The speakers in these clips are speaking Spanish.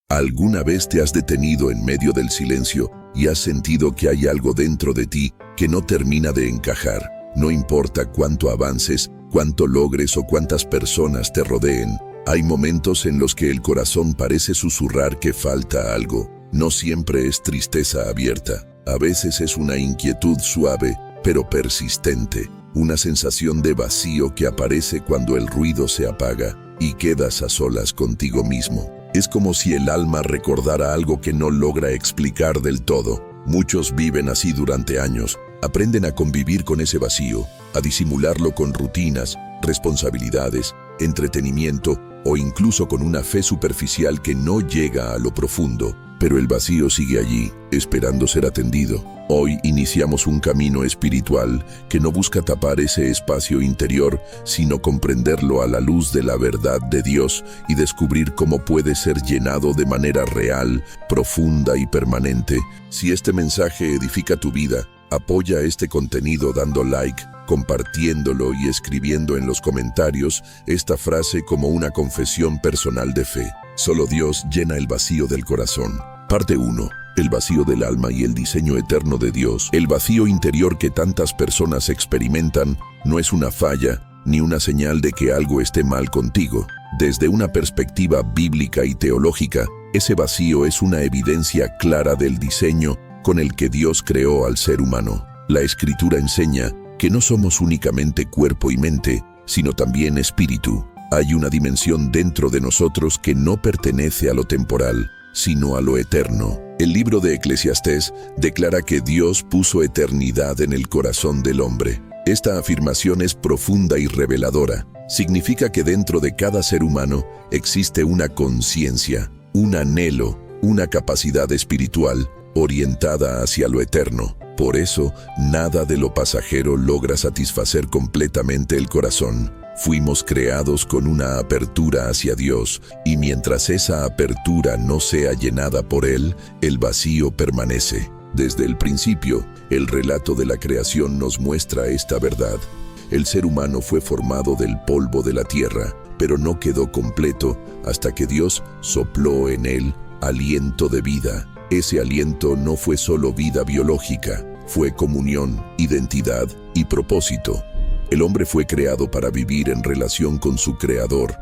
¿Alguna vez te has detenido en medio del silencio y has sentido que hay algo dentro de ti que no termina de encajar? No importa cuánto avances, cuánto logres o cuántas personas te rodeen, hay momentos en los que el corazón parece susurrar que falta algo. No siempre es tristeza abierta, a veces es una inquietud suave, pero persistente, una sensación de vacío que aparece cuando el ruido se apaga y quedas a solas contigo mismo. Es como si el alma recordara algo que no logra explicar del todo. Muchos viven así durante años, aprenden a convivir con ese vacío, a disimularlo con rutinas, responsabilidades, entretenimiento o incluso con una fe superficial que no llega a lo profundo. Pero el vacío sigue allí, esperando ser atendido. Hoy iniciamos un camino espiritual que no busca tapar ese espacio interior, sino comprenderlo a la luz de la verdad de Dios y descubrir cómo puede ser llenado de manera real, profunda y permanente. Si este mensaje edifica tu vida, apoya este contenido dando like, compartiéndolo y escribiendo en los comentarios esta frase como una confesión personal de fe. Solo Dios llena el vacío del corazón. Parte 1. El vacío del alma y el diseño eterno de Dios. El vacío interior que tantas personas experimentan no es una falla ni una señal de que algo esté mal contigo. Desde una perspectiva bíblica y teológica, ese vacío es una evidencia clara del diseño con el que Dios creó al ser humano. La Escritura enseña que no somos únicamente cuerpo y mente, sino también espíritu. Hay una dimensión dentro de nosotros que no pertenece a lo temporal, sino a lo eterno. El libro de Eclesiastés declara que Dios puso eternidad en el corazón del hombre. Esta afirmación es profunda y reveladora. Significa que dentro de cada ser humano existe una conciencia, un anhelo, una capacidad espiritual orientada hacia lo eterno. Por eso, nada de lo pasajero logra satisfacer completamente el corazón. Fuimos creados con una apertura hacia Dios, y mientras esa apertura no sea llenada por Él, el vacío permanece. Desde el principio, el relato de la creación nos muestra esta verdad. El ser humano fue formado del polvo de la tierra, pero no quedó completo hasta que Dios sopló en él aliento de vida. Ese aliento no fue solo vida biológica, fue comunión, identidad y propósito. El hombre fue creado para vivir en relación con su Creador.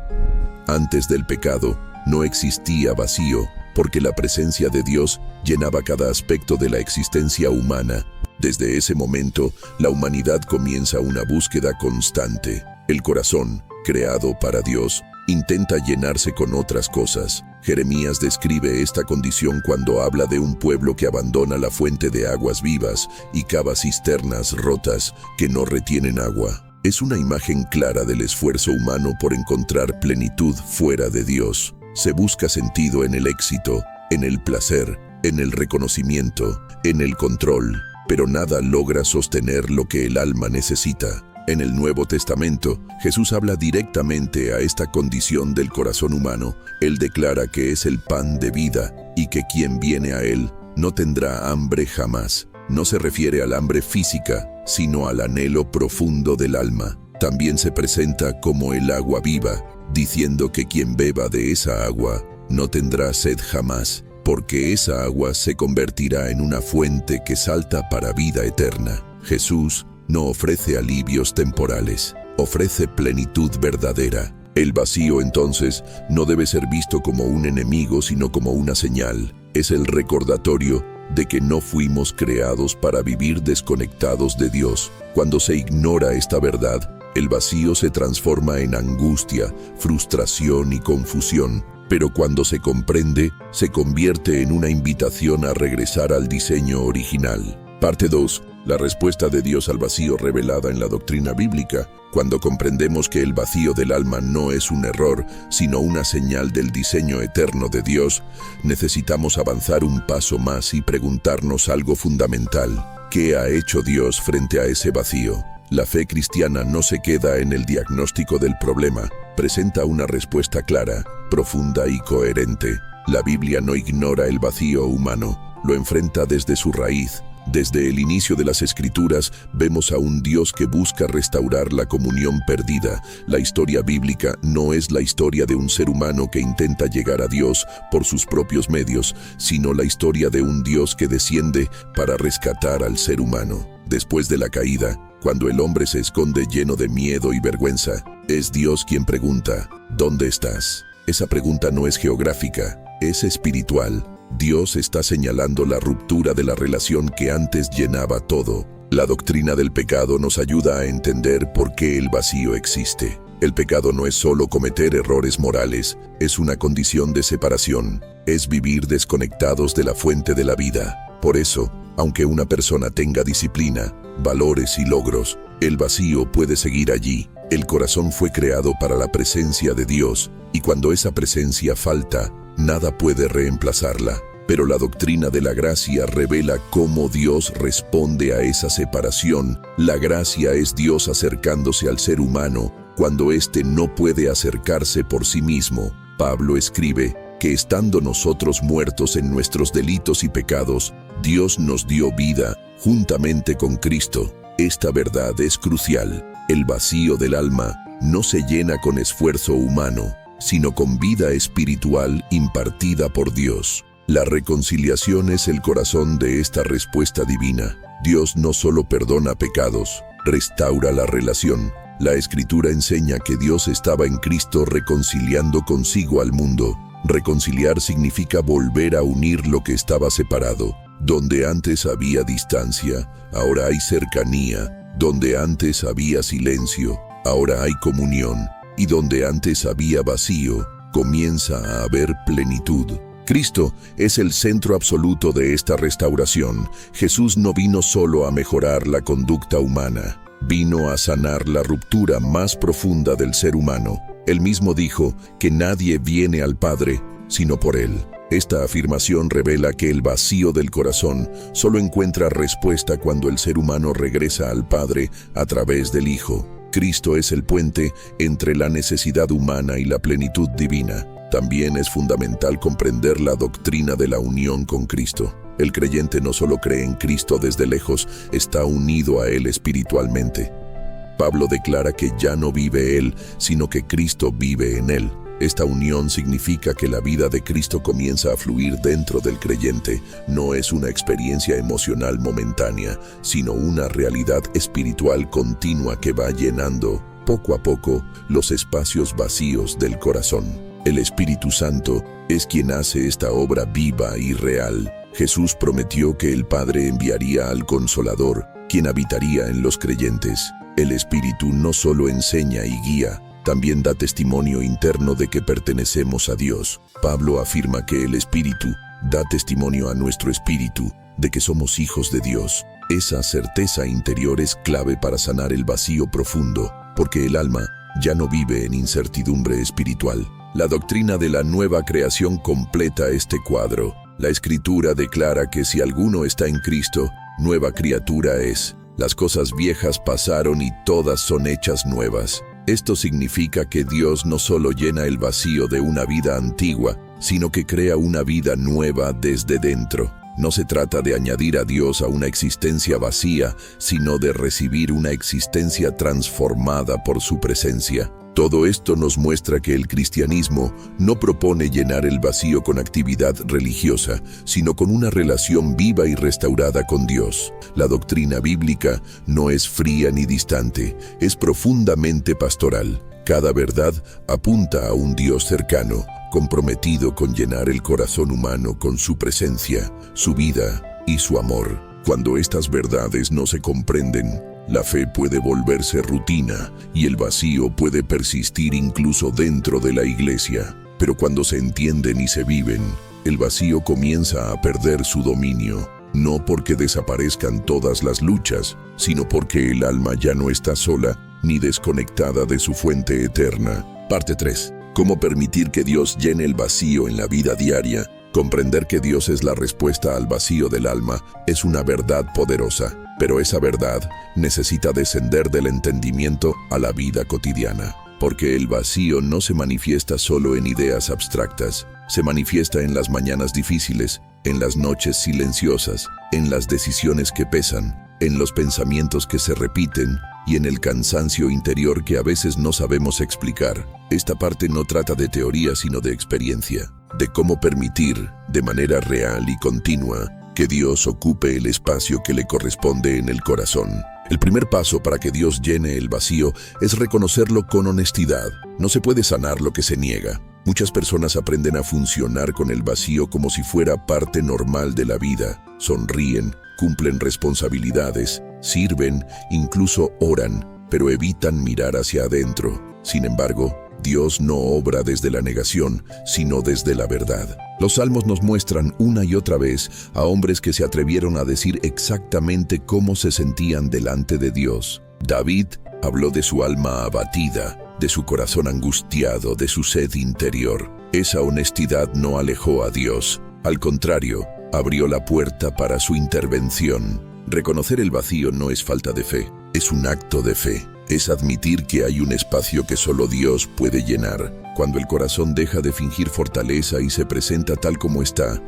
Antes del pecado, no existía vacío, porque la presencia de Dios llenaba cada aspecto de la existencia humana. Desde ese momento, la humanidad comienza una búsqueda constante. El corazón, creado para Dios, intenta llenarse con otras cosas. Jeremías describe esta condición cuando habla de un pueblo que abandona la fuente de aguas vivas y cava cisternas rotas que no retienen agua. Es una imagen clara del esfuerzo humano por encontrar plenitud fuera de Dios. Se busca sentido en el éxito, en el placer, en el reconocimiento, en el control, pero nada logra sostener lo que el alma necesita. En el Nuevo Testamento, Jesús habla directamente a esta condición del corazón humano. Él declara que es el pan de vida y que quien viene a Él no tendrá hambre jamás. No se refiere al hambre física, sino al anhelo profundo del alma. También se presenta como el agua viva, diciendo que quien beba de esa agua no tendrá sed jamás, porque esa agua se convertirá en una fuente que salta para vida eterna. Jesús no ofrece alivios temporales, ofrece plenitud verdadera. El vacío, entonces, no debe ser visto como un enemigo, sino como una señal. Es el recordatorio de que no fuimos creados para vivir desconectados de Dios. Cuando se ignora esta verdad, el vacío se transforma en angustia, frustración y confusión. Pero cuando se comprende, se convierte en una invitación a regresar al diseño original. Parte 2. La respuesta de Dios al vacío revelada en la doctrina bíblica. Cuando comprendemos que el vacío del alma no es un error, sino una señal del diseño eterno de Dios, necesitamos avanzar un paso más y preguntarnos algo fundamental. ¿Qué ha hecho Dios frente a ese vacío? La fe cristiana no se queda en el diagnóstico del problema, presenta una respuesta clara, profunda y coherente. La Biblia no ignora el vacío humano, lo enfrenta desde su raíz. Desde el inicio de las Escrituras vemos a un Dios que busca restaurar la comunión perdida. La historia bíblica no es la historia de un ser humano que intenta llegar a Dios por sus propios medios, sino la historia de un Dios que desciende para rescatar al ser humano. Después de la caída, cuando el hombre se esconde lleno de miedo y vergüenza, es Dios quien pregunta, ¿dónde estás? Esa pregunta no es geográfica, es espiritual. Dios está señalando la ruptura de la relación que antes llenaba todo. La doctrina del pecado nos ayuda a entender por qué el vacío existe. El pecado no es solo cometer errores morales, es una condición de separación, es vivir desconectados de la fuente de la vida. Por eso, aunque una persona tenga disciplina, valores y logros, el vacío puede seguir allí. El corazón fue creado para la presencia de Dios, y cuando esa presencia falta, nada puede reemplazarla. Pero la doctrina de la gracia revela cómo Dios responde a esa separación. La gracia es Dios acercándose al ser humano cuando éste no puede acercarse por sí mismo. Pablo escribe que estando nosotros muertos en nuestros delitos y pecados, Dios nos dio vida juntamente con Cristo. Esta verdad es crucial. El vacío del alma no se llena con esfuerzo humano, sino con vida espiritual impartida por Dios. La reconciliación es el corazón de esta respuesta divina. Dios no solo perdona pecados, restaura la relación. La Escritura enseña que Dios estaba en Cristo reconciliando consigo al mundo. Reconciliar significa volver a unir lo que estaba separado. Donde antes había distancia, ahora hay cercanía. Donde antes había silencio, ahora hay comunión. Y donde antes había vacío, comienza a haber plenitud. Cristo es el centro absoluto de esta restauración. Jesús no vino solo a mejorar la conducta humana, vino a sanar la ruptura más profunda del ser humano. Él mismo dijo que nadie viene al Padre sino por Él. Esta afirmación revela que el vacío del corazón solo encuentra respuesta cuando el ser humano regresa al Padre a través del Hijo. Cristo es el puente entre la necesidad humana y la plenitud divina. También es fundamental comprender la doctrina de la unión con Cristo. El creyente no solo cree en Cristo desde lejos, está unido a Él espiritualmente. Pablo declara que ya no vive Él, sino que Cristo vive en Él. Esta unión significa que la vida de Cristo comienza a fluir dentro del creyente. No es una experiencia emocional momentánea, sino una realidad espiritual continua que va llenando, poco a poco, los espacios vacíos del corazón. El Espíritu Santo es quien hace esta obra viva y real. Jesús prometió que el Padre enviaría al Consolador, quien habitaría en los creyentes. El Espíritu no solo enseña y guía, también da testimonio interno de que pertenecemos a Dios. Pablo afirma que el Espíritu da testimonio a nuestro espíritu de que somos hijos de Dios. Esa certeza interior es clave para sanar el vacío profundo, porque el alma ya no vive en incertidumbre espiritual. La doctrina de la nueva creación completa este cuadro. La Escritura declara que si alguno está en Cristo, nueva criatura es. Las cosas viejas pasaron y todas son hechas nuevas. Esto significa que Dios no solo llena el vacío de una vida antigua, sino que crea una vida nueva desde dentro. No se trata de añadir a Dios a una existencia vacía, sino de recibir una existencia transformada por su presencia. Todo esto nos muestra que el cristianismo no propone llenar el vacío con actividad religiosa, sino con una relación viva y restaurada con Dios. La doctrina bíblica no es fría ni distante, es profundamente pastoral. Cada verdad apunta a un Dios cercano, comprometido con llenar el corazón humano con su presencia, su vida y su amor. Cuando estas verdades no se comprenden, la fe puede volverse rutina y el vacío puede persistir incluso dentro de la iglesia. Pero cuando se entienden y se viven, el vacío comienza a perder su dominio, no porque desaparezcan todas las luchas, sino porque el alma ya no está sola ni desconectada de su fuente eterna. Parte 3. ¿Cómo permitir que Dios llene el vacío en la vida diaria? Comprender que Dios es la respuesta al vacío del alma es una verdad poderosa, pero esa verdad necesita descender del entendimiento a la vida cotidiana. Porque el vacío no se manifiesta solo en ideas abstractas, se manifiesta en las mañanas difíciles, en las noches silenciosas, en las decisiones que pesan, en los pensamientos que se repiten y en el cansancio interior que a veces no sabemos explicar. Esta parte no trata de teoría sino de experiencia, de cómo permitir, de manera real y continua, que Dios ocupe el espacio que le corresponde en el corazón. El primer paso para que Dios llene el vacío es reconocerlo con honestidad. No se puede sanar lo que se niega. Muchas personas aprenden a funcionar con el vacío como si fuera parte normal de la vida. Sonríen, cumplen responsabilidades, sirven, incluso oran, pero evitan mirar hacia adentro. Sin embargo, Dios no obra desde la negación, sino desde la verdad. Los salmos nos muestran una y otra vez a hombres que se atrevieron a decir exactamente cómo se sentían delante de Dios. David habló de su alma abatida, de su corazón angustiado, de su sed interior. Esa honestidad no alejó a Dios. Al contrario, abrió la puerta para su intervención. Reconocer el vacío no es falta de fe, es un acto de fe. Es admitir que hay un espacio que solo Dios puede llenar. Cuando el corazón deja de fingir fortaleza y se presenta tal como está,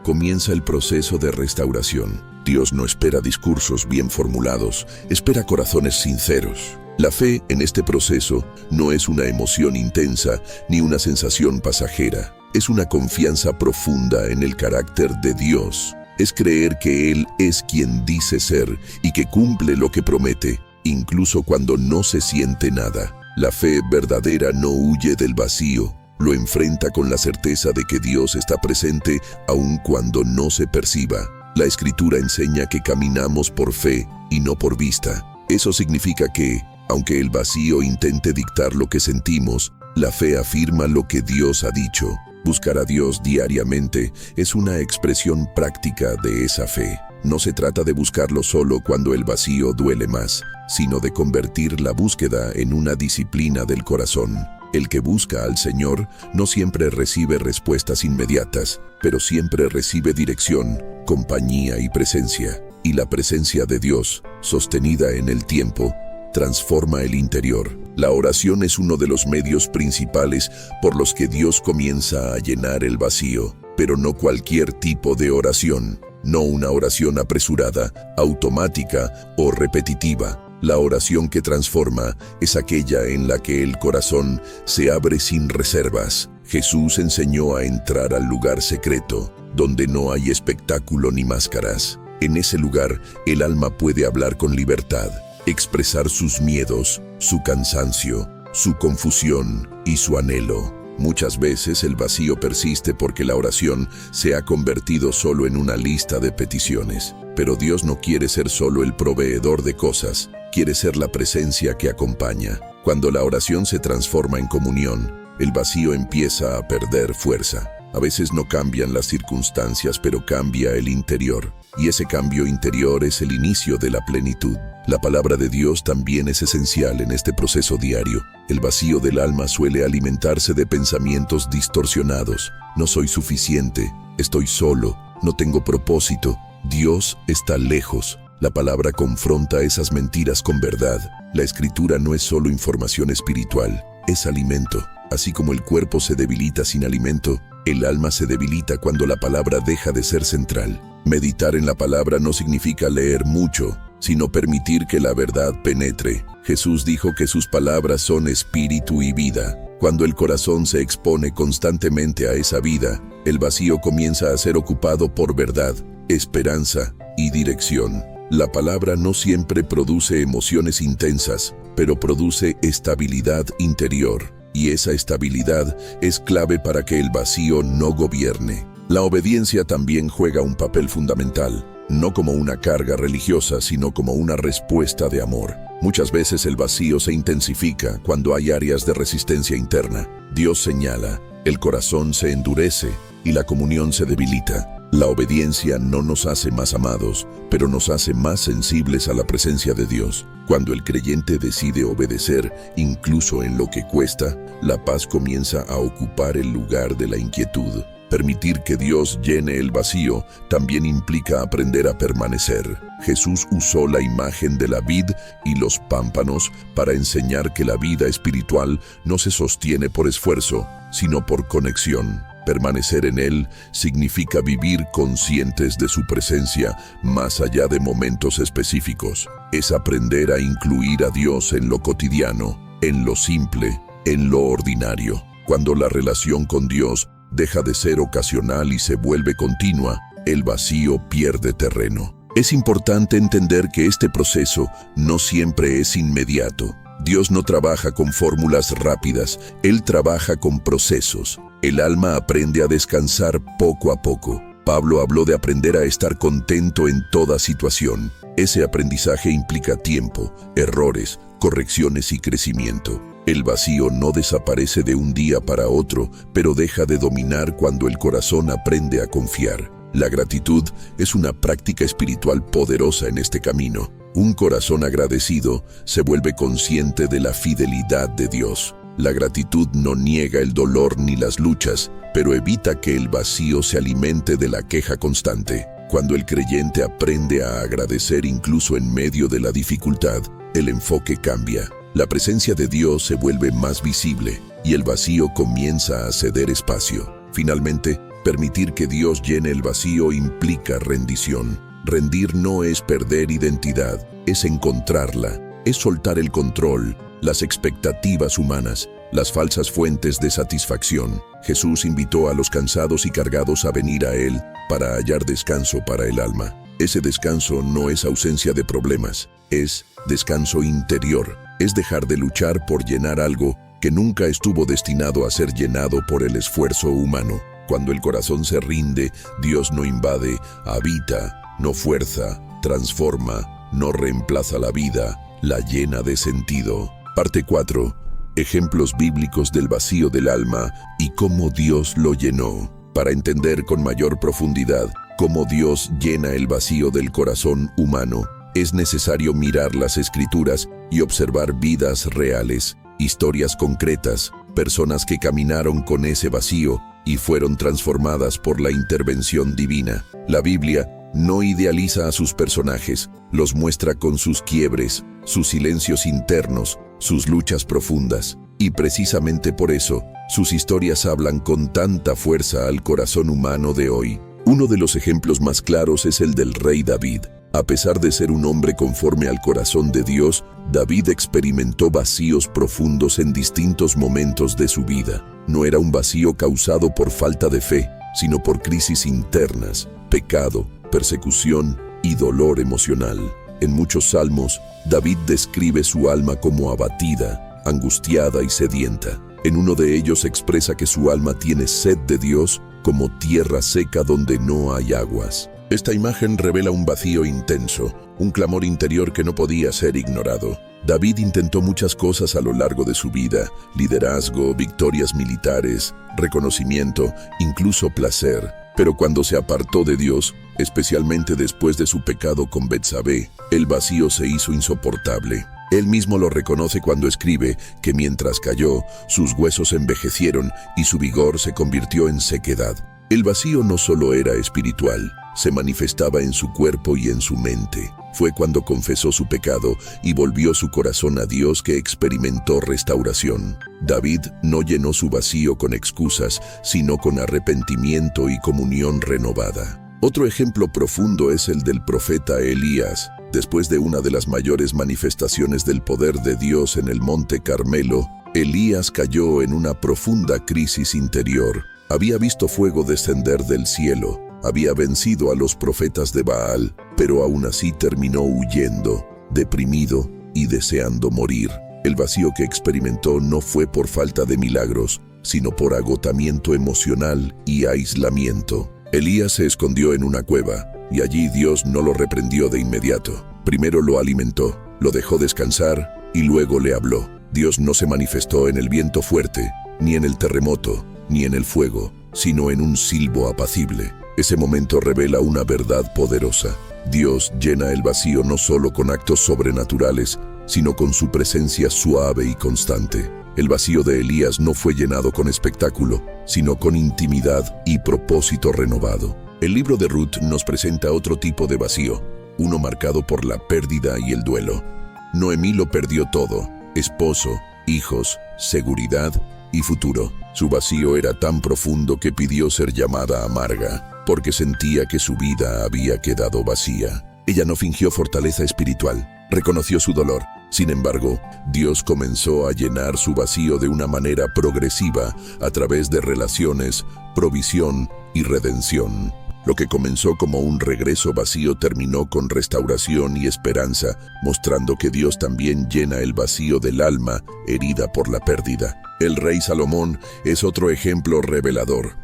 comienza el proceso de restauración. Dios no espera discursos bien formulados, espera corazones sinceros. La fe en este proceso no es una emoción intensa ni una sensación pasajera. Es una confianza profunda en el carácter de Dios. Es creer que Él es quien dice ser y que cumple lo que promete, incluso cuando no se siente nada. La fe verdadera no huye del vacío, lo enfrenta con la certeza de que Dios está presente aun cuando no se perciba. La Escritura enseña que caminamos por fe y no por vista. Eso significa que, aunque el vacío intente dictar lo que sentimos, la fe afirma lo que Dios ha dicho. Buscar a Dios diariamente es una expresión práctica de esa fe. No se trata de buscarlo solo cuando el vacío duele más, sino de convertir la búsqueda en una disciplina del corazón. El que busca al Señor no siempre recibe respuestas inmediatas, pero siempre recibe dirección, compañía y presencia. Y la presencia de Dios, sostenida en el tiempo, transforma el interior. La oración es uno de los medios principales por los que Dios comienza a llenar el vacío, pero no cualquier tipo de oración. No una oración apresurada, automática o repetitiva. La oración que transforma es aquella en la que el corazón se abre sin reservas. Jesús enseñó a entrar al lugar secreto, donde no hay espectáculo ni máscaras. En ese lugar, el alma puede hablar con libertad, expresar sus miedos, su cansancio, su confusión y su anhelo. Muchas veces el vacío persiste porque la oración se ha convertido solo en una lista de peticiones. Pero Dios no quiere ser solo el proveedor de cosas, quiere ser la presencia que acompaña. Cuando la oración se transforma en comunión, el vacío empieza a perder fuerza. A veces no cambian las circunstancias, pero cambia el interior. Y ese cambio interior es el inicio de la plenitud. La palabra de Dios también es esencial en este proceso diario. El vacío del alma suele alimentarse de pensamientos distorsionados. No soy suficiente, estoy solo, no tengo propósito, Dios está lejos. La palabra confronta esas mentiras con verdad. La Escritura no es solo información espiritual, es alimento. Así como el cuerpo se debilita sin alimento, el alma se debilita cuando la palabra deja de ser central. Meditar en la palabra no significa leer mucho, sino permitir que la verdad penetre. Jesús dijo que sus palabras son espíritu y vida. Cuando el corazón se expone constantemente a esa vida, el vacío comienza a ser ocupado por verdad, esperanza y dirección. La palabra no siempre produce emociones intensas, pero produce estabilidad interior. Y esa estabilidad es clave para que el vacío no gobierne. La obediencia también juega un papel fundamental, no como una carga religiosa, sino como una respuesta de amor. Muchas veces el vacío se intensifica cuando hay áreas de resistencia interna. Dios señala, el corazón se endurece y la comunión se debilita. La obediencia no nos hace más amados, pero nos hace más sensibles a la presencia de Dios. Cuando el creyente decide obedecer, incluso en lo que cuesta, la paz comienza a ocupar el lugar de la inquietud. Permitir que Dios llene el vacío también implica aprender a permanecer. Jesús usó la imagen de la vid y los pámpanos para enseñar que la vida espiritual no se sostiene por esfuerzo, sino por conexión. Permanecer en Él significa vivir conscientes de su presencia más allá de momentos específicos. Es aprender a incluir a Dios en lo cotidiano, en lo simple, en lo ordinario. Cuando la relación con Dios deja de ser ocasional y se vuelve continua, el vacío pierde terreno. Es importante entender que este proceso no siempre es inmediato. Dios no trabaja con fórmulas rápidas, Él trabaja con procesos. El alma aprende a descansar poco a poco. Pablo habló de aprender a estar contento en toda situación. Ese aprendizaje implica tiempo, errores, correcciones y crecimiento. El vacío no desaparece de un día para otro, pero deja de dominar cuando el corazón aprende a confiar. La gratitud es una práctica espiritual poderosa en este camino. Un corazón agradecido se vuelve consciente de la fidelidad de Dios. La gratitud no niega el dolor ni las luchas, pero evita que el vacío se alimente de la queja constante. Cuando el creyente aprende a agradecer incluso en medio de la dificultad, el enfoque cambia. La presencia de Dios se vuelve más visible y el vacío comienza a ceder espacio. Finalmente, permitir que Dios llene el vacío implica rendición. Rendir no es perder identidad, es encontrarla, es soltar el control, las expectativas humanas, las falsas fuentes de satisfacción. Jesús invitó a los cansados y cargados a venir a Él para hallar descanso para el alma. Ese descanso no es ausencia de problemas, es descanso interior. Es dejar de luchar por llenar algo que nunca estuvo destinado a ser llenado por el esfuerzo humano. Cuando el corazón se rinde, Dios no invade, habita, no fuerza, transforma, no reemplaza la vida, la llena de sentido. Parte 4. Ejemplos bíblicos del vacío del alma y cómo Dios lo llenó. Para entender con mayor profundidad cómo Dios llena el vacío del corazón humano, es necesario mirar las Escrituras y observar vidas reales, historias concretas, personas que caminaron con ese vacío y fueron transformadas por la intervención divina. La Biblia no idealiza a sus personajes, los muestra con sus quiebres, sus silencios internos, sus luchas profundas. Y precisamente por eso, sus historias hablan con tanta fuerza al corazón humano de hoy. Uno de los ejemplos más claros es el del rey David. A pesar de ser un hombre conforme al corazón de Dios, David experimentó vacíos profundos en distintos momentos de su vida. No era un vacío causado por falta de fe, sino por crisis internas, pecado, persecución y dolor emocional. En muchos salmos, David describe su alma como abatida, angustiada y sedienta. En uno de ellos expresa que su alma tiene sed de Dios como tierra seca donde no hay aguas. Esta imagen revela un vacío intenso, un clamor interior que no podía ser ignorado. David intentó muchas cosas a lo largo de su vida: liderazgo, victorias militares, reconocimiento, incluso placer. Pero cuando se apartó de Dios, especialmente después de su pecado con Betsabé, el vacío se hizo insoportable. Él mismo lo reconoce cuando escribe que mientras cayó, sus huesos envejecieron y su vigor se convirtió en sequedad. El vacío no solo era espiritual, se manifestaba en su cuerpo y en su mente. Fue cuando confesó su pecado y volvió su corazón a Dios que experimentó restauración. David no llenó su vacío con excusas, sino con arrepentimiento y comunión renovada. Otro ejemplo profundo es el del profeta Elías. Después de una de las mayores manifestaciones del poder de Dios en el Monte Carmelo, Elías cayó en una profunda crisis interior. Había visto fuego descender del cielo, había vencido a los profetas de Baal, pero aún así terminó huyendo, deprimido y deseando morir. El vacío que experimentó no fue por falta de milagros, sino por agotamiento emocional y aislamiento. Elías se escondió en una cueva, y allí Dios no lo reprendió de inmediato. Primero lo alimentó, lo dejó descansar y luego le habló. Dios no se manifestó en el viento fuerte, ni en el terremoto, ni en el fuego, sino en un silbo apacible. Ese momento revela una verdad poderosa. Dios llena el vacío no solo con actos sobrenaturales, sino con su presencia suave y constante. El vacío de Elías no fue llenado con espectáculo, sino con intimidad y propósito renovado. El libro de Ruth nos presenta otro tipo de vacío, uno marcado por la pérdida y el duelo. Noemí lo perdió todo: esposo, hijos, seguridad y futuro. Su vacío era tan profundo que pidió ser llamada amarga, porque sentía que su vida había quedado vacía. Ella no fingió fortaleza espiritual, reconoció su dolor. Sin embargo, Dios comenzó a llenar su vacío de una manera progresiva a través de relaciones, provisión y redención. Lo que comenzó como un regreso vacío terminó con restauración y esperanza, mostrando que Dios también llena el vacío del alma herida por la pérdida. El rey Salomón es otro ejemplo revelador,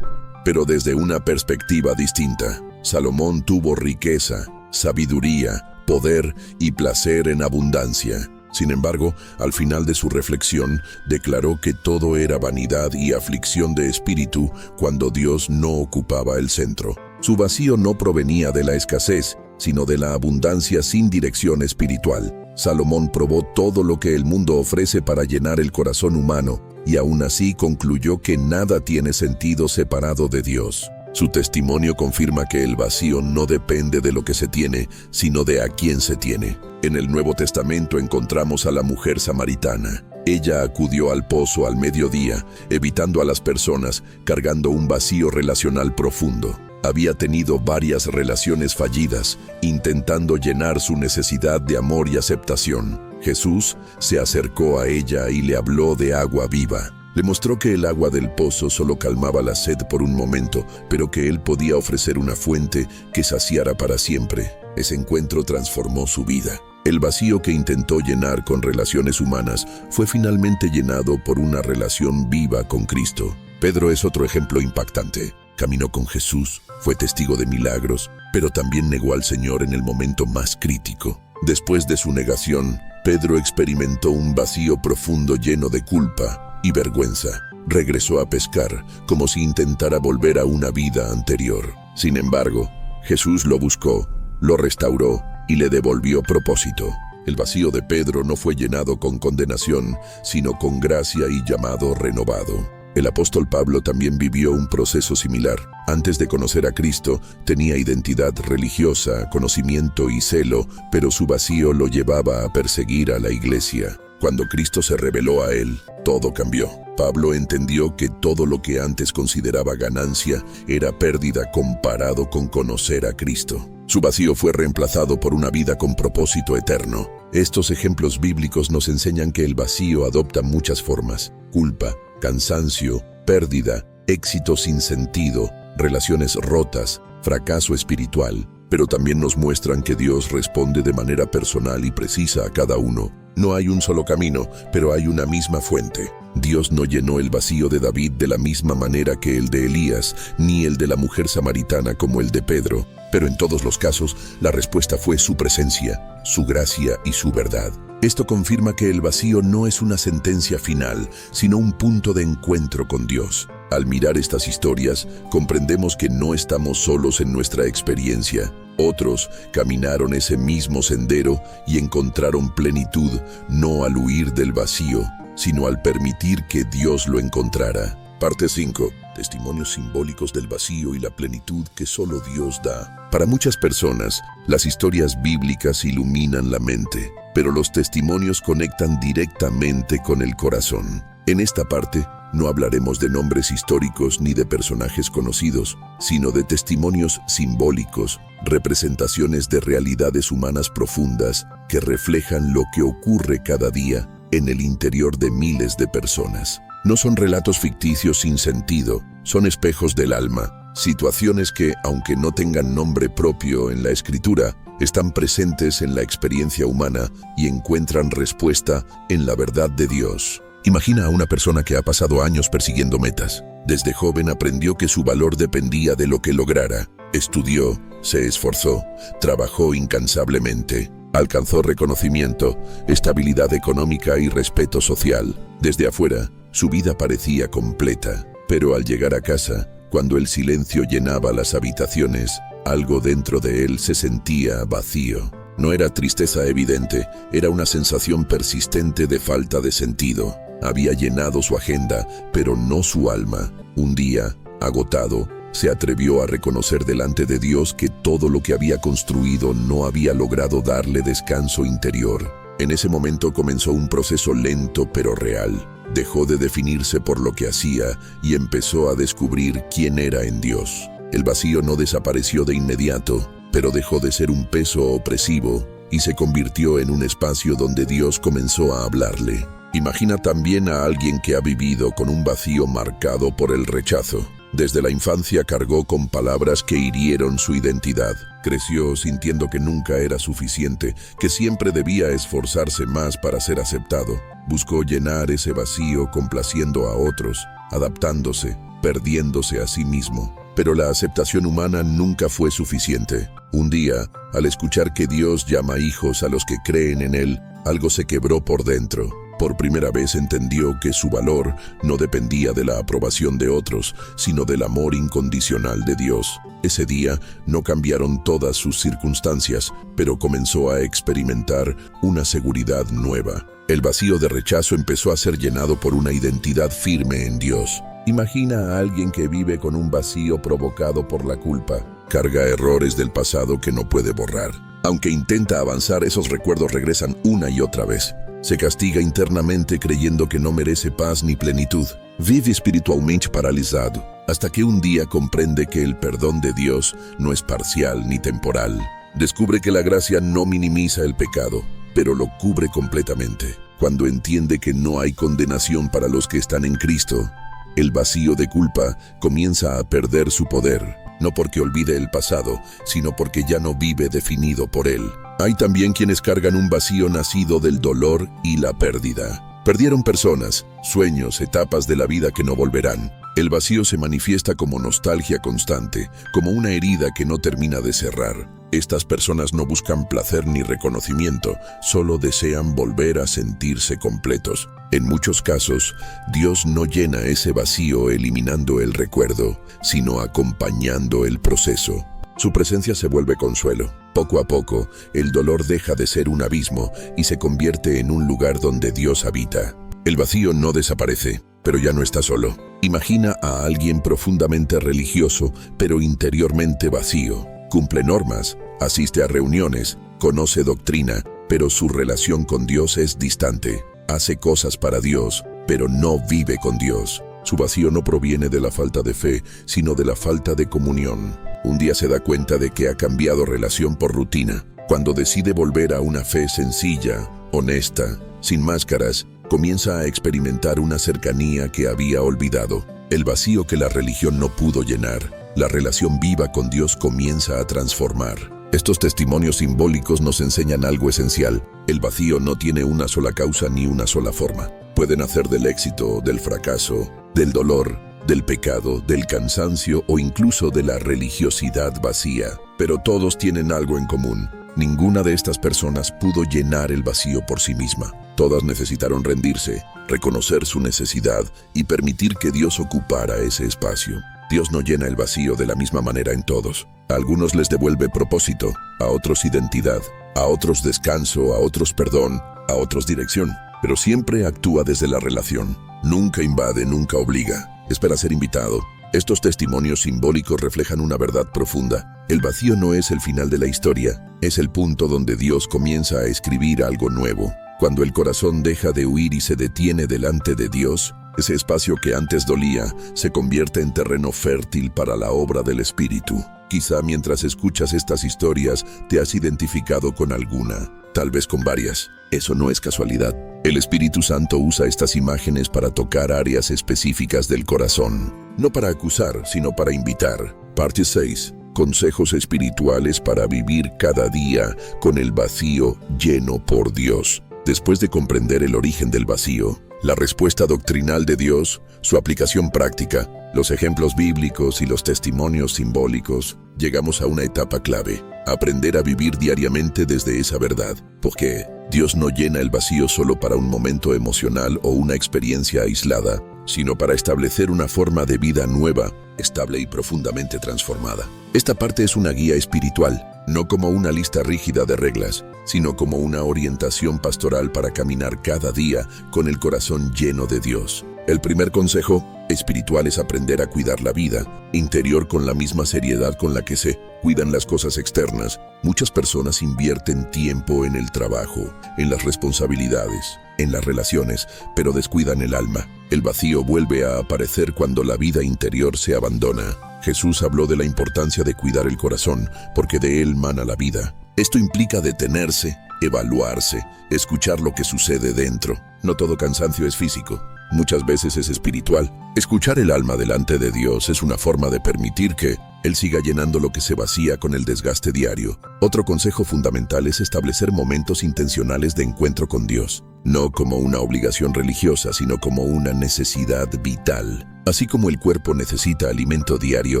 pero desde una perspectiva distinta. Salomón tuvo riqueza, sabiduría, poder y placer en abundancia. Sin embargo, al final de su reflexión, declaró que todo era vanidad y aflicción de espíritu cuando Dios no ocupaba el centro. Su vacío no provenía de la escasez, sino de la abundancia sin dirección espiritual. Salomón probó todo lo que el mundo ofrece para llenar el corazón humano, y aún así concluyó que nada tiene sentido separado de Dios. Su testimonio confirma que el vacío no depende de lo que se tiene, sino de a quién se tiene. En el Nuevo Testamento encontramos a la mujer samaritana. Ella acudió al pozo al mediodía, evitando a las personas, cargando un vacío relacional profundo. Había tenido varias relaciones fallidas, intentando llenar su necesidad de amor y aceptación. Jesús se acercó a ella y le habló de agua viva. Le mostró que el agua del pozo solo calmaba la sed por un momento, pero que él podía ofrecer una fuente que saciara para siempre. Ese encuentro transformó su vida. El vacío que intentó llenar con relaciones humanas fue finalmente llenado por una relación viva con Cristo. Pedro es otro ejemplo impactante. Caminó con Jesús, fue testigo de milagros, pero también negó al Señor en el momento más crítico. Después de su negación, Pedro experimentó un vacío profundo lleno de culpa y vergüenza. Regresó a pescar, como si intentara volver a una vida anterior. Sin embargo, Jesús lo buscó, lo restauró y le devolvió propósito. El vacío de Pedro no fue llenado con condenación, sino con gracia y llamado renovado. El apóstol Pablo también vivió un proceso similar. Antes de conocer a Cristo, tenía identidad religiosa, conocimiento y celo, pero su vacío lo llevaba a perseguir a la iglesia. Cuando Cristo se reveló a él, todo cambió. Pablo entendió que todo lo que antes consideraba ganancia era pérdida comparado con conocer a Cristo. Su vacío fue reemplazado por una vida con propósito eterno. Estos ejemplos bíblicos nos enseñan que el vacío adopta muchas formas: culpa, cansancio, pérdida, éxito sin sentido, relaciones rotas, fracaso espiritual. Pero también nos muestran que Dios responde de manera personal y precisa a cada uno. No hay un solo camino, pero hay una misma fuente. Dios no llenó el vacío de David de la misma manera que el de Elías, ni el de la mujer samaritana como el de Pedro. Pero en todos los casos, la respuesta fue su presencia, su gracia y su verdad. Esto confirma que el vacío no es una sentencia final, sino un punto de encuentro con Dios. Al mirar estas historias, comprendemos que no estamos solos en nuestra experiencia. Otros caminaron ese mismo sendero y encontraron plenitud, no al huir del vacío, sino al permitir que Dios lo encontrara. Parte 5. Testimonios simbólicos del vacío y la plenitud que solo Dios da. Para muchas personas, las historias bíblicas iluminan la mente, pero los testimonios conectan directamente con el corazón. En esta parte, no hablaremos de nombres históricos ni de personajes conocidos, sino de testimonios simbólicos, representaciones de realidades humanas profundas que reflejan lo que ocurre cada día en el interior de miles de personas. No son relatos ficticios sin sentido, son espejos del alma, situaciones que, aunque no tengan nombre propio en la escritura, están presentes en la experiencia humana y encuentran respuesta en la verdad de Dios. Imagina a una persona que ha pasado años persiguiendo metas. Desde joven aprendió que su valor dependía de lo que lograra. Estudió, se esforzó, trabajó incansablemente. Alcanzó reconocimiento, estabilidad económica y respeto social. Desde afuera, su vida parecía completa. Pero al llegar a casa, cuando el silencio llenaba las habitaciones, algo dentro de él se sentía vacío. No era tristeza evidente, era una sensación persistente de falta de sentido. había llenado su agenda, pero no su alma. Un día, agotado, se atrevió a reconocer delante de Dios que todo lo que había construido no había logrado darle descanso interior. En ese momento comenzó un proceso lento pero real. Dejó de definirse por lo que hacía y empezó a descubrir quién era en Dios. El vacío no desapareció de inmediato, pero dejó de ser un peso opresivo y se convirtió en un espacio donde Dios comenzó a hablarle. Imagina también a alguien que ha vivido con un vacío marcado por el rechazo. Desde la infancia cargó con palabras que hirieron su identidad. Creció sintiendo que nunca era suficiente, que siempre debía esforzarse más para ser aceptado. Buscó llenar ese vacío complaciendo a otros, adaptándose, perdiéndose a sí mismo. Pero la aceptación humana nunca fue suficiente. Un día, al escuchar que Dios llama hijos a los que creen en Él, algo se quebró por dentro. Por primera vez entendió que su valor no dependía de la aprobación de otros, sino del amor incondicional de Dios. Ese día no cambiaron todas sus circunstancias, pero comenzó a experimentar una seguridad nueva. El vacío de rechazo empezó a ser llenado por una identidad firme en Dios. Imagina a alguien que vive con un vacío provocado por la culpa. Carga errores del pasado que no puede borrar. Aunque intenta avanzar, esos recuerdos regresan una y otra vez. Se castiga internamente creyendo que no merece paz ni plenitud. Vive espiritualmente paralizado, hasta que un día comprende que el perdón de Dios no es parcial ni temporal. Descubre que la gracia no minimiza el pecado, pero lo cubre completamente. Cuando entiende que no hay condenación para los que están en Cristo, el vacío de culpa comienza a perder su poder, no porque olvide el pasado, sino porque ya no vive definido por él. Hay también quienes cargan un vacío nacido del dolor y la pérdida. Perdieron personas, sueños, etapas de la vida que no volverán. El vacío se manifiesta como nostalgia constante, como una herida que no termina de cerrar. Estas personas no buscan placer ni reconocimiento, solo desean volver a sentirse completos. En muchos casos, Dios no llena ese vacío eliminando el recuerdo, sino acompañando el proceso. Su presencia se vuelve consuelo. Poco a poco, el dolor deja de ser un abismo y se convierte en un lugar donde Dios habita. El vacío no desaparece, pero ya no está solo. Imagina a alguien profundamente religioso, pero interiormente vacío. Cumple normas, asiste a reuniones, conoce doctrina, pero su relación con Dios es distante. Hace cosas para Dios, pero no vive con Dios. Su vacío no proviene de la falta de fe, sino de la falta de comunión. Un día se da cuenta de que ha cambiado relación por rutina. Cuando decide volver a una fe sencilla, honesta, sin máscaras, comienza a experimentar una cercanía que había olvidado. El vacío que la religión no pudo llenar, la relación viva con Dios comienza a transformar. Estos testimonios simbólicos nos enseñan algo esencial. El vacío no tiene una sola causa ni una sola forma. Puede nacer del éxito, del fracaso, del dolor, del pecado, del cansancio o incluso de la religiosidad vacía. Pero todos tienen algo en común. Ninguna de estas personas pudo llenar el vacío por sí misma. Todas necesitaron rendirse, reconocer su necesidad y permitir que Dios ocupara ese espacio. Dios no llena el vacío de la misma manera en todos. A algunos les devuelve propósito, a otros identidad, a otros descanso, a otros perdón, a otros dirección. Pero siempre actúa desde la relación. Nunca invade, nunca obliga. Espera ser invitado. Estos testimonios simbólicos reflejan una verdad profunda. El vacío no es el final de la historia, es el punto donde Dios comienza a escribir algo nuevo. Cuando el corazón deja de huir y se detiene delante de Dios, ese espacio que antes dolía se convierte en terreno fértil para la obra del Espíritu. Quizá mientras escuchas estas historias te has identificado con alguna, tal vez con varias. Eso no es casualidad. El Espíritu Santo usa estas imágenes para tocar áreas específicas del corazón. No para acusar, sino para invitar. Parte 6. Consejos espirituales para vivir cada día con el vacío lleno por Dios. Después de comprender el origen del vacío, la respuesta doctrinal de Dios, su aplicación práctica, los ejemplos bíblicos y los testimonios simbólicos, llegamos a una etapa clave: aprender a vivir diariamente desde esa verdad. Porque Dios no llena el vacío solo para un momento emocional o una experiencia aislada, sino para establecer una forma de vida nueva, estable y profundamente transformada. Esta parte es una guía espiritual. no como una lista rígida de reglas, sino como una orientación pastoral para caminar cada día con el corazón lleno de Dios. El primer consejo espiritual es aprender a cuidar la vida interior con la misma seriedad con la que se cuidan las cosas externas. Muchas personas invierten tiempo en el trabajo, en las responsabilidades, en las relaciones, pero descuidan el alma. El vacío vuelve a aparecer cuando la vida interior se abandona. Jesús habló de la importancia de cuidar el corazón, porque de él mana la vida. Esto implica detenerse, evaluarse, escuchar lo que sucede dentro. No todo cansancio es físico. Muchas veces es espiritual. Escuchar el alma delante de Dios es una forma de permitir que Él siga llenando lo que se vacía con el desgaste diario. Otro consejo fundamental es establecer momentos intencionales de encuentro con Dios, no como una obligación religiosa, sino como una necesidad vital. Así como el cuerpo necesita alimento diario,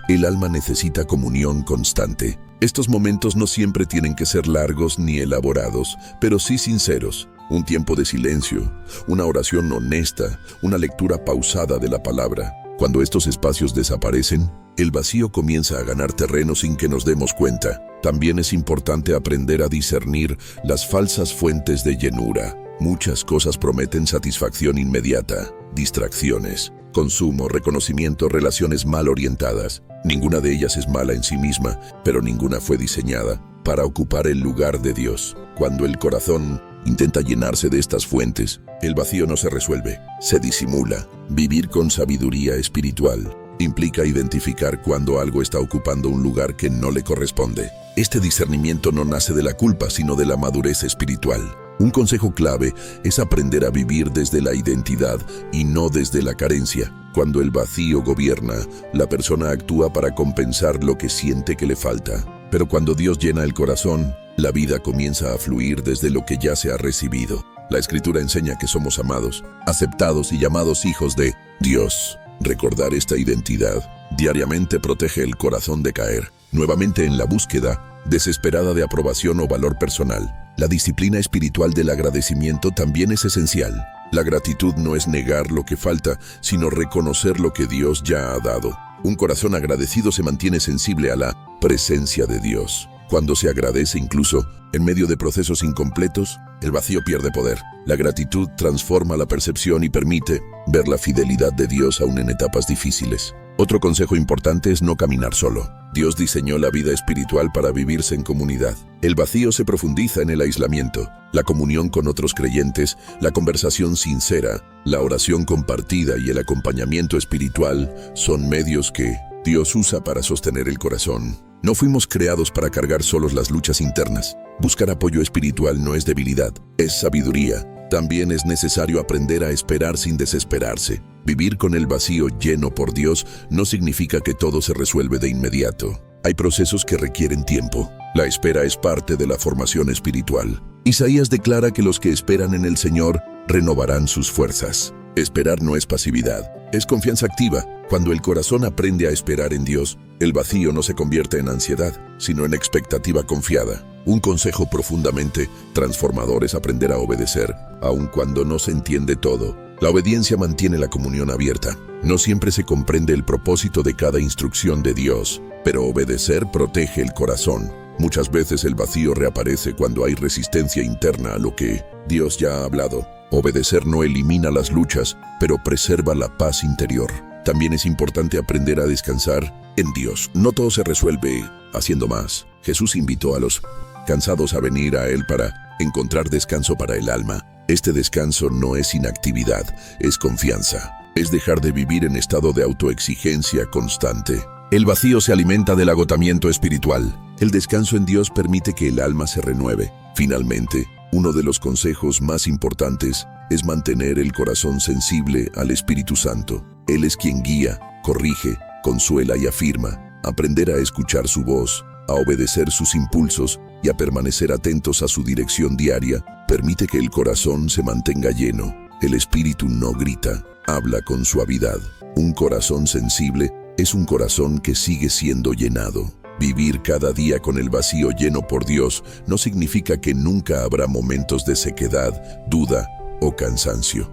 el alma necesita comunión constante. Estos momentos no siempre tienen que ser largos ni elaborados, pero sí sinceros. Un tiempo de silencio, una oración honesta, una lectura pausada de la palabra. Cuando estos espacios desaparecen, el vacío comienza a ganar terreno sin que nos demos cuenta. También es importante aprender a discernir las falsas fuentes de llenura. Muchas cosas prometen satisfacción inmediata, distracciones, consumo, reconocimiento, relaciones mal orientadas. Ninguna de ellas es mala en sí misma, pero ninguna fue diseñada para ocupar el lugar de Dios. Cuando el corazón intenta llenarse de estas fuentes, el vacío no se resuelve, se disimula. Vivir con sabiduría espiritual implica identificar cuando algo está ocupando un lugar que no le corresponde. Este discernimiento no nace de la culpa, sino de la madurez espiritual. Un consejo clave es aprender a vivir desde la identidad y no desde la carencia. Cuando el vacío gobierna, la persona actúa para compensar lo que siente que le falta. Pero cuando Dios llena el corazón, la vida comienza a fluir desde lo que ya se ha recibido. La Escritura enseña que somos amados, aceptados y llamados hijos de Dios. Recordar esta identidad diariamente protege el corazón de caer nuevamente en la búsqueda desesperada de aprobación o valor personal. La disciplina espiritual del agradecimiento también es esencial. La gratitud no es negar lo que falta, sino reconocer lo que Dios ya ha dado. Un corazón agradecido se mantiene sensible a la presencia de Dios. Cuando se agradece incluso en medio de procesos incompletos, el vacío pierde poder. La gratitud transforma la percepción y permite ver la fidelidad de Dios aún en etapas difíciles. Otro consejo importante es no caminar solo. Dios diseñó la vida espiritual para vivirse en comunidad. El vacío se profundiza en el aislamiento. La comunión con otros creyentes, la conversación sincera, la oración compartida y el acompañamiento espiritual son medios que Dios usa para sostener el corazón. No fuimos creados para cargar solos las luchas internas. Buscar apoyo espiritual no es debilidad, es sabiduría. También es necesario aprender a esperar sin desesperarse. Vivir con el vacío lleno por Dios no significa que todo se resuelve de inmediato. Hay procesos que requieren tiempo. La espera es parte de la formación espiritual. Isaías declara que los que esperan en el Señor renovarán sus fuerzas. Esperar no es pasividad, es confianza activa. Cuando el corazón aprende a esperar en Dios, el vacío no se convierte en ansiedad, sino en expectativa confiada. Un consejo profundamente transformador es aprender a obedecer, aun cuando no se entiende todo. La obediencia mantiene la comunión abierta. No siempre se comprende el propósito de cada instrucción de Dios, pero obedecer protege el corazón. Muchas veces el vacío reaparece cuando hay resistencia interna a lo que Dios ya ha hablado. Obedecer no elimina las luchas, pero preserva la paz interior. También es importante aprender a descansar en Dios. No todo se resuelve haciendo más. Jesús invitó a los cansados a venir a Él para encontrar descanso para el alma. Este descanso no es inactividad, es confianza. Es dejar de vivir en estado de autoexigencia constante. El vacío se alimenta del agotamiento espiritual. El descanso en Dios permite que el alma se renueve. Finalmente, uno de los consejos más importantes es mantener el corazón sensible al Espíritu Santo. Él es quien guía, corrige, consuela y afirma. Aprender a escuchar su voz, a obedecer sus impulsos y a permanecer atentos a su dirección diaria permite que el corazón se mantenga lleno. El Espíritu no grita, habla con suavidad. Un corazón sensible es un corazón que sigue siendo llenado. Vivir cada día con el vacío lleno por Dios no significa que nunca habrá momentos de sequedad, duda o cansancio.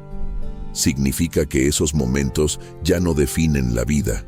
Significa que esos momentos ya no definen la vida.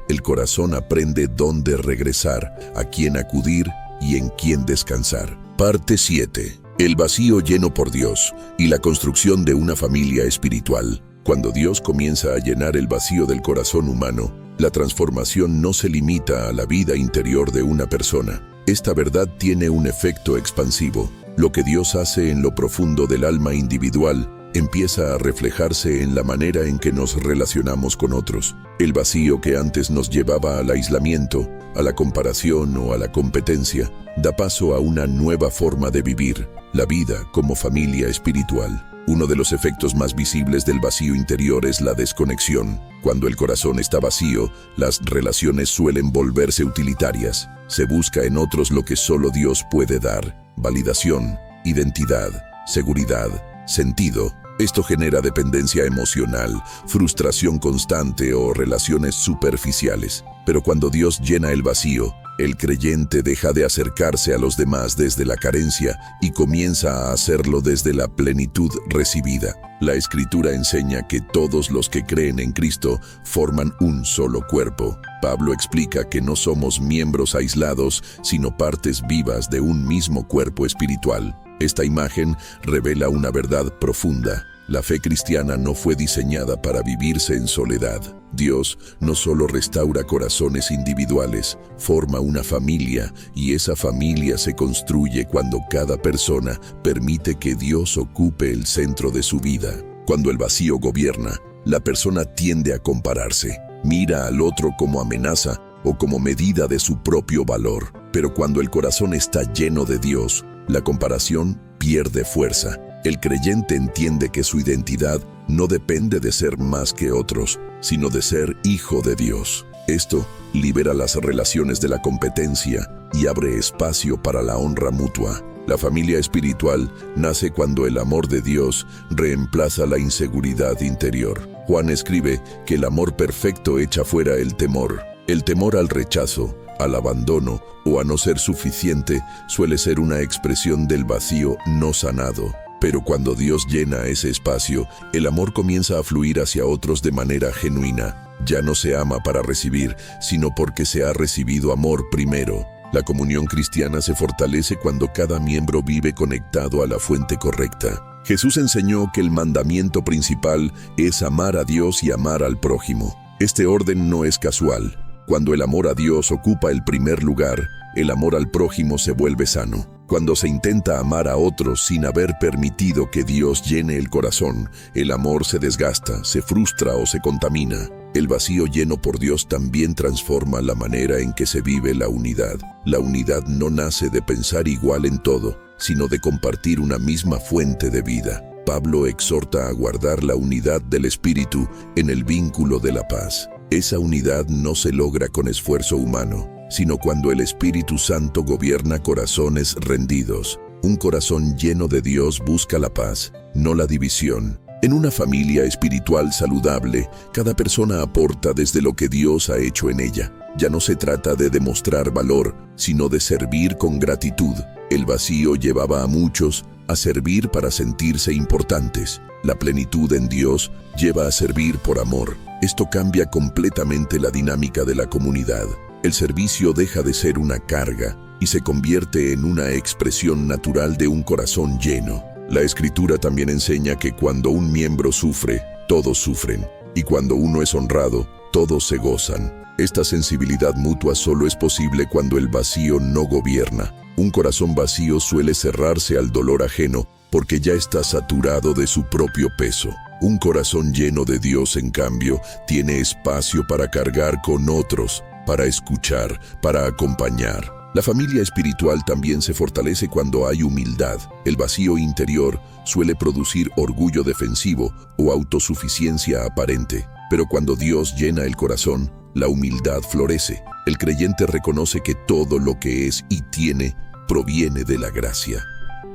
El corazón aprende dónde regresar, a quién acudir y en quién descansar. Parte 7. El vacío lleno por Dios y la construcción de una familia espiritual. Cuando Dios comienza a llenar el vacío del corazón humano, la transformación no se limita a la vida interior de una persona. Esta verdad tiene un efecto expansivo. Lo que Dios hace en lo profundo del alma individual empieza a reflejarse en la manera en que nos relacionamos con otros. El vacío que antes nos llevaba al aislamiento, a la comparación o a la competencia, da paso a una nueva forma de vivir, la vida como familia espiritual. Uno de los efectos más visibles del vacío interior es la desconexión. Cuando el corazón está vacío, las relaciones suelen volverse utilitarias. Se busca en otros lo que solo Dios puede dar: validación, identidad, seguridad, sentido. Esto genera dependencia emocional, frustración constante o relaciones superficiales. Pero cuando Dios llena el vacío, el creyente deja de acercarse a los demás desde la carencia y comienza a hacerlo desde la plenitud recibida. La Escritura enseña que todos los que creen en Cristo forman un solo cuerpo. Pablo explica que no somos miembros aislados, sino partes vivas de un mismo cuerpo espiritual. Esta imagen revela una verdad profunda. La fe cristiana no fue diseñada para vivirse en soledad. Dios no solo restaura corazones individuales, forma una familia, y esa familia se construye cuando cada persona permite que Dios ocupe el centro de su vida. Cuando el vacío gobierna, la persona tiende a compararse, mira al otro como amenaza o como medida de su propio valor. Pero cuando el corazón está lleno de Dios, la comparación pierde fuerza. El creyente entiende que su identidad no depende de ser más que otros, sino de ser hijo de Dios. Esto libera las relaciones de la competencia y abre espacio para la honra mutua. La familia espiritual nace cuando el amor de Dios reemplaza la inseguridad interior. Juan escribe que el amor perfecto echa fuera el temor. El temor al rechazo, al abandono o a no ser suficiente suele ser una expresión del vacío no sanado. Pero cuando Dios llena ese espacio, el amor comienza a fluir hacia otros de manera genuina. Ya no se ama para recibir, sino porque se ha recibido amor primero. La comunión cristiana se fortalece cuando cada miembro vive conectado a la fuente correcta. Jesús enseñó que el mandamiento principal es amar a Dios y amar al prójimo. Este orden no es casual. Cuando el amor a Dios ocupa el primer lugar, el amor al prójimo se vuelve sano. Cuando se intenta amar a otros sin haber permitido que Dios llene el corazón, el amor se desgasta, se frustra o se contamina. El vacío lleno por Dios también transforma la manera en que se vive la unidad. La unidad no nace de pensar igual en todo, sino de compartir una misma fuente de vida. Pablo exhorta a guardar la unidad del Espíritu en el vínculo de la paz. Esa unidad no se logra con esfuerzo humano, sino cuando el Espíritu Santo gobierna corazones rendidos. Un corazón lleno de Dios busca la paz, no la división. En una familia espiritual saludable, cada persona aporta desde lo que Dios ha hecho en ella. Ya no se trata de demostrar valor, sino de servir con gratitud. El vacío llevaba a muchos a servir para sentirse importantes. La plenitud en Dios lleva a servir por amor. Esto cambia completamente la dinámica de la comunidad. El servicio deja de ser una carga y se convierte en una expresión natural de un corazón lleno. La Escritura también enseña que cuando un miembro sufre, todos sufren, y cuando uno es honrado, todos se gozan. Esta sensibilidad mutua solo es posible cuando el vacío no gobierna. Un corazón vacío suele cerrarse al dolor ajeno porque ya está saturado de su propio peso. Un corazón lleno de Dios, en cambio, tiene espacio para cargar con otros, para escuchar, para acompañar. La familia espiritual también se fortalece cuando hay humildad. El vacío interior suele producir orgullo defensivo o autosuficiencia aparente. Pero cuando Dios llena el corazón, la humildad florece. El creyente reconoce que todo lo que es y tiene proviene de la gracia.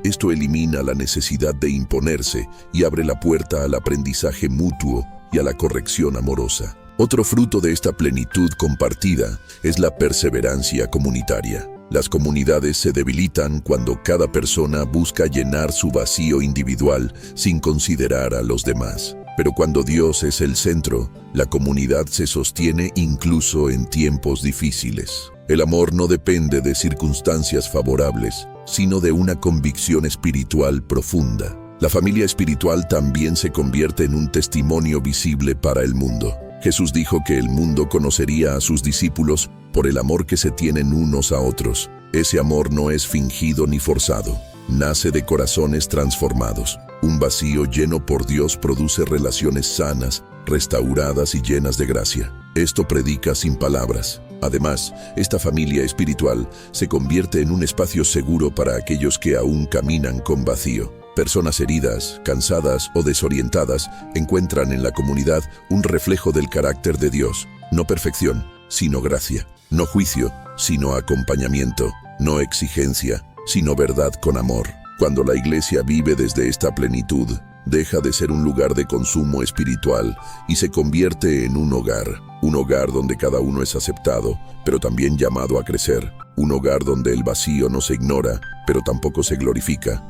Esto elimina la necesidad de imponerse y abre la puerta al aprendizaje mutuo y a la corrección amorosa. Otro fruto de esta plenitud compartida es la perseverancia comunitaria. Las comunidades se debilitan cuando cada persona busca llenar su vacío individual sin considerar a los demás. Pero cuando Dios es el centro, la comunidad se sostiene incluso en tiempos difíciles. El amor no depende de circunstancias favorables, sino de una convicción espiritual profunda. La familia espiritual también se convierte en un testimonio visible para el mundo. Jesús dijo que el mundo conocería a sus discípulos por el amor que se tienen unos a otros. Ese amor no es fingido ni forzado. Nace de corazones transformados. Un vacío lleno por Dios produce relaciones sanas, restauradas y llenas de gracia. Esto predica sin palabras. Además, esta familia espiritual se convierte en un espacio seguro para aquellos que aún caminan con vacío. Personas heridas, cansadas o desorientadas encuentran en la comunidad un reflejo del carácter de Dios. No perfección, sino gracia. No juicio, sino acompañamiento. No exigencia, sino verdad con amor. Cuando la iglesia vive desde esta plenitud, deja de ser un lugar de consumo espiritual y se convierte en un hogar donde cada uno es aceptado, pero también llamado a crecer, un hogar donde el vacío no se ignora, pero tampoco se glorifica,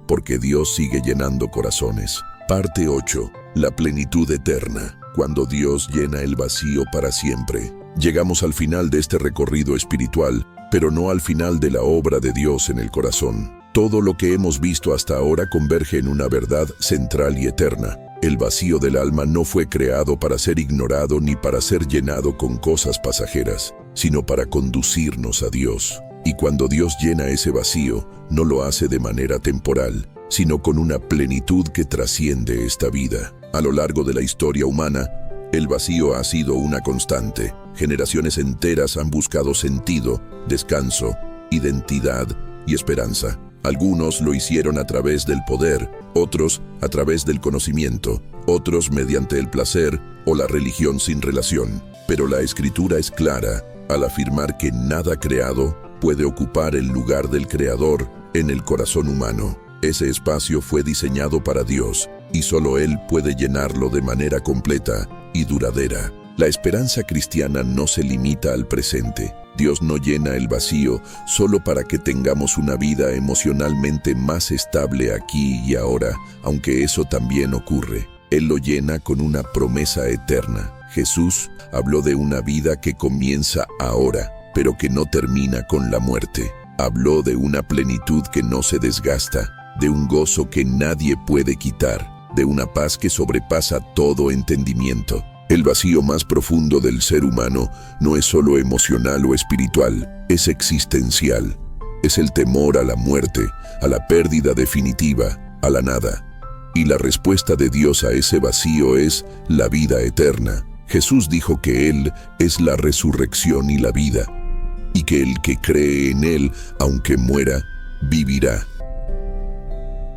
porque Dios sigue llenando corazones. Parte 8. La plenitud eterna. Cuando Dios llena el vacío para siempre. Llegamos al final de este recorrido espiritual, pero no al final de la obra de Dios en el corazón. Todo lo que hemos visto hasta ahora converge en una verdad central y eterna. El vacío del alma no fue creado para ser ignorado ni para ser llenado con cosas pasajeras, sino para conducirnos a Dios. Y cuando Dios llena ese vacío, no lo hace de manera temporal, sino con una plenitud que trasciende esta vida. A lo largo de la historia humana, el vacío ha sido una constante. Generaciones enteras han buscado sentido, descanso, identidad y esperanza. Algunos lo hicieron a través del poder, otros a través del conocimiento, otros mediante el placer o la religión sin relación. Pero la Escritura es clara al afirmar que nada creado puede ocupar el lugar del Creador en el corazón humano. Ese espacio fue diseñado para Dios y solo Él puede llenarlo de manera completa y duradera. La esperanza cristiana no se limita al presente. Dios no llena el vacío solo para que tengamos una vida emocionalmente más estable aquí y ahora, aunque eso también ocurre. Él lo llena con una promesa eterna. Jesús habló de una vida que comienza ahora, pero que no termina con la muerte. Habló de una plenitud que no se desgasta, de un gozo que nadie puede quitar, de una paz que sobrepasa todo entendimiento. El vacío más profundo del ser humano no es solo emocional o espiritual, es existencial. Es el temor a la muerte, a la pérdida definitiva, a la nada. Y la respuesta de Dios a ese vacío es la vida eterna. Jesús dijo que Él es la resurrección y la vida, y que el que cree en Él, aunque muera, vivirá.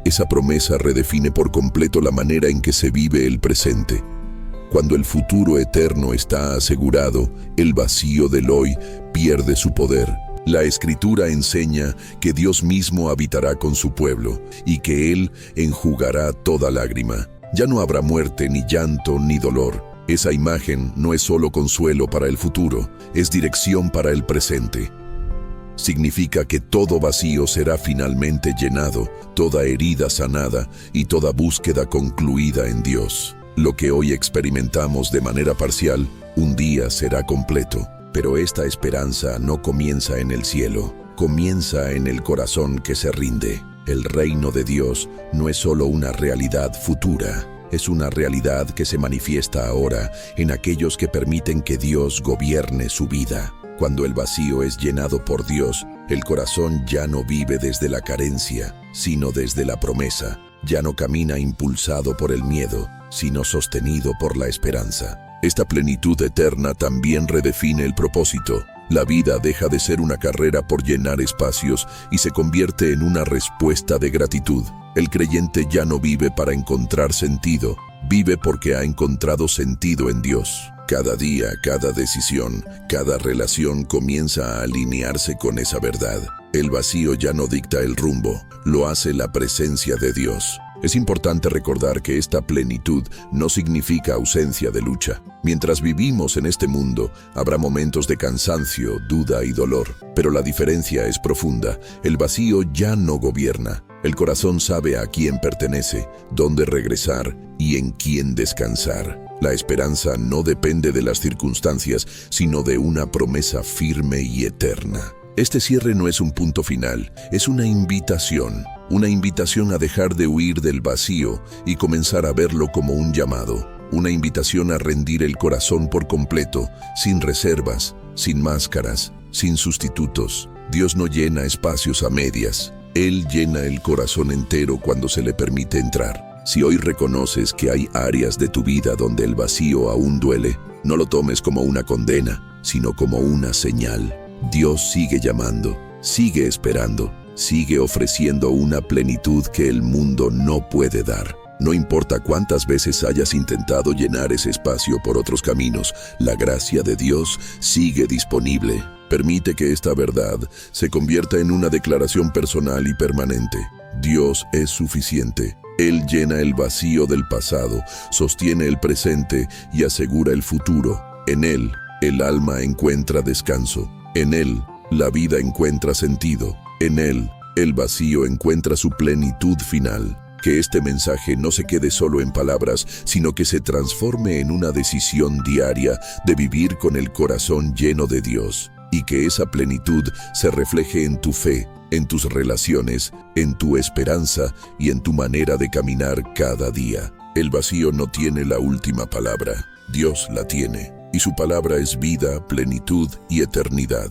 Esa promesa redefine por completo la manera en que se vive el presente. Cuando el futuro eterno está asegurado, el vacío del hoy pierde su poder. La Escritura enseña que Dios mismo habitará con su pueblo y que Él enjugará toda lágrima. Ya no habrá muerte, ni llanto, ni dolor. Esa imagen no es solo consuelo para el futuro, es dirección para el presente. Significa que todo vacío será finalmente llenado, toda herida sanada y toda búsqueda concluida en Dios. Lo que hoy experimentamos de manera parcial, un día será completo. Pero esta esperanza no comienza en el cielo, comienza en el corazón que se rinde. El reino de Dios no es solo una realidad futura, es una realidad que se manifiesta ahora en aquellos que permiten que Dios gobierne su vida. Cuando el vacío es llenado por Dios, el corazón ya no vive desde la carencia, sino desde la promesa. Ya no camina impulsado por el miedo, sino sostenido por la esperanza. Esta plenitud eterna también redefine el propósito. La vida deja de ser una carrera por llenar espacios y se convierte en una respuesta de gratitud. El creyente ya no vive para encontrar sentido, vive porque ha encontrado sentido en Dios. Cada día, cada decisión, cada relación comienza a alinearse con esa verdad. El vacío ya no dicta el rumbo, lo hace la presencia de Dios. Es importante recordar que esta plenitud no significa ausencia de lucha. Mientras vivimos en este mundo, habrá momentos de cansancio, duda y dolor. Pero la diferencia es profunda. El vacío ya no gobierna. El corazón sabe a quién pertenece, dónde regresar y en quién descansar. La esperanza no depende de las circunstancias, sino de una promesa firme y eterna. Este cierre no es un punto final, es una invitación a dejar de huir del vacío y comenzar a verlo como un llamado, una invitación a rendir el corazón por completo, sin reservas, sin máscaras, sin sustitutos. Dios no llena espacios a medias, Él llena el corazón entero cuando se le permite entrar. Si hoy reconoces que hay áreas de tu vida donde el vacío aún duele, no lo tomes como una condena, sino como una señal. Dios sigue llamando, sigue esperando, sigue ofreciendo una plenitud que el mundo no puede dar. No importa cuántas veces hayas intentado llenar ese espacio por otros caminos, la gracia de Dios sigue disponible. Permite que esta verdad se convierta en una declaración personal y permanente. Dios es suficiente. Él llena el vacío del pasado, sostiene el presente y asegura el futuro. En Él, el alma encuentra descanso. En Él, la vida encuentra sentido. En Él, el vacío encuentra su plenitud final. Que este mensaje no se quede solo en palabras, sino que se transforme en una decisión diaria de vivir con el corazón lleno de Dios. Y que esa plenitud se refleje en tu fe, en tus relaciones, en tu esperanza y en tu manera de caminar cada día. El vacío no tiene la última palabra. Dios la tiene. Y su palabra es vida, plenitud y eternidad.